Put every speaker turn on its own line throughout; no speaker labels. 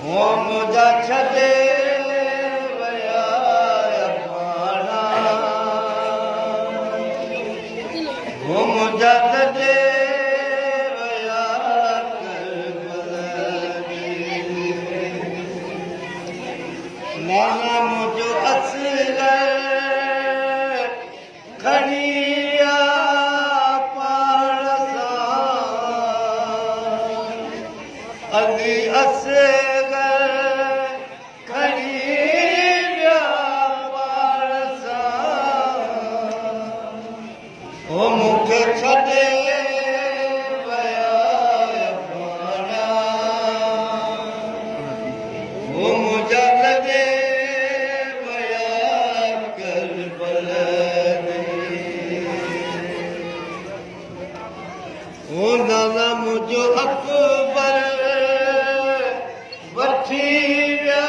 हो मुझा छॾे विया पाणा हो मुझा छॾे विया नाना मुझो असर खणी पाण सां अॻी असर खणी विया पाण सां हो मूंखे छॾे विया पाणा हो मुंहिंजा लॾे विया करबल हो नाना मुंहिंजो अकबर वठी विया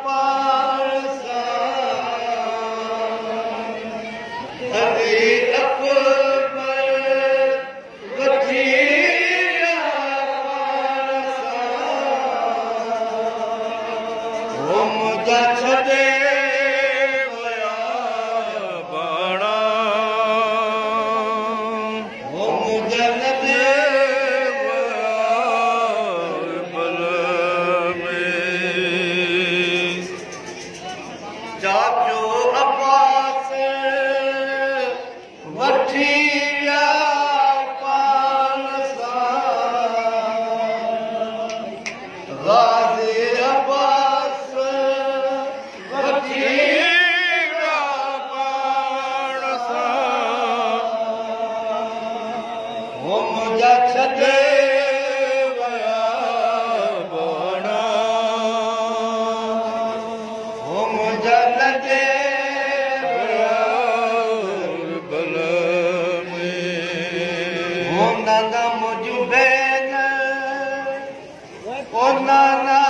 पाण सां अॻे अकबर वठी विया पाण सां हो मुंहिंजा छॾे विया पाणा हो मुंहिंजा लॾे चाचो अब्बास वठी विया पाण सां गाज़ी अब्बास वठी विया पाण सां हो मुंहिंजा छॾे विया पाणा हो मुंहिंजा लॾे विया बल में हो नाना मुंहिंजूं भेण ओ नाना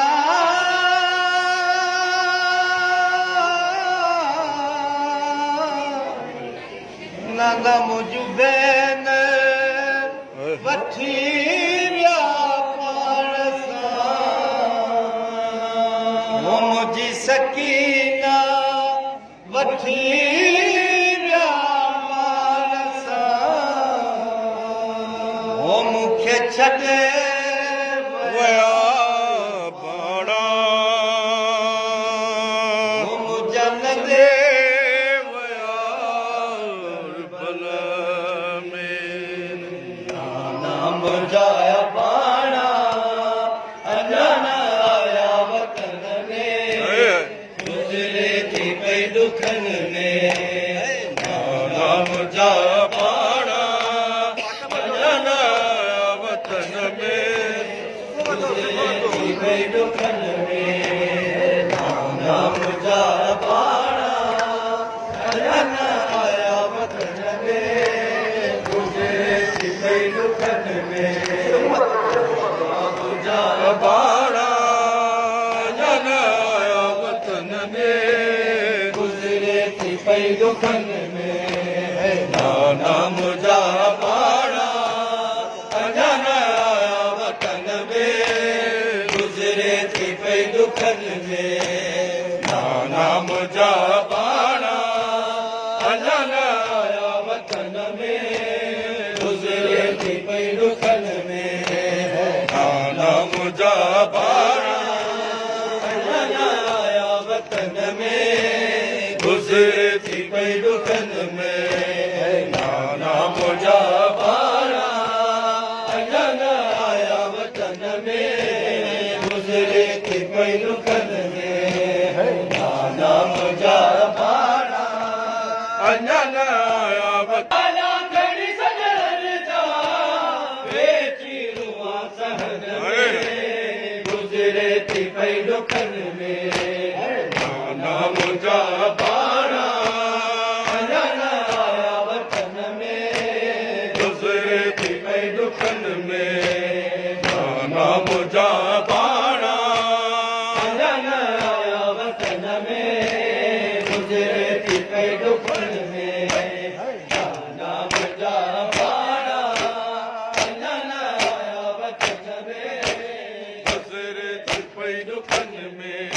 नाना मुंहिंजूं भेण वठी विया पाण सां हो मुंहिंजी सकीना वठी विया पाण सां हो मूंखे छॾे विया पाणा हो मुंहिंजा लॾे विया बल में नाना मुंहिंजा पाणा अञा न आया वतन में गुज़रे थी पई दुखन में नाना मुंहिंजा पाणा अञा न आया वतन में गुज़रे थी पई दुखन में नाना मुंहिंजा पाणा अञा न आया वतन में गुज़रे थी पई दुखन में मुंहिंजा पाणा अञा न आया वतन में गुज़रे थी पई दुखन में नाना मुंहिंजा पाणा अञा न आया वतन में गुज़रे थी पई दुखन में नाना मुंहिंजा पाणा अञा न आया वतन में गुज़रे थी पई दुखन में नाना मुंहिंजा पाणा अञा न आया वतन में गुज़रे थी पई दुखन में नाना मुंहिंजा पाणा अञा न आया वतन में गुज़रे थी पई दुखन में नाना मुंहिंजा पाणा अञा न आया वतन खणी सजण जा वेठी रुआ सहन में गुज़रे थी पई दुखन में नाना मुंहिंजा पाणा अञा न आया वतन में गुज़रे थी पई दुखन में नाना मुंहिंजा पाणा अञा न आया वतन में गुज़रे थी पई दुखन में नाना मुंहिंजा पाणा अञा न आया वतन में गुज़रे थी पई पई दुखन में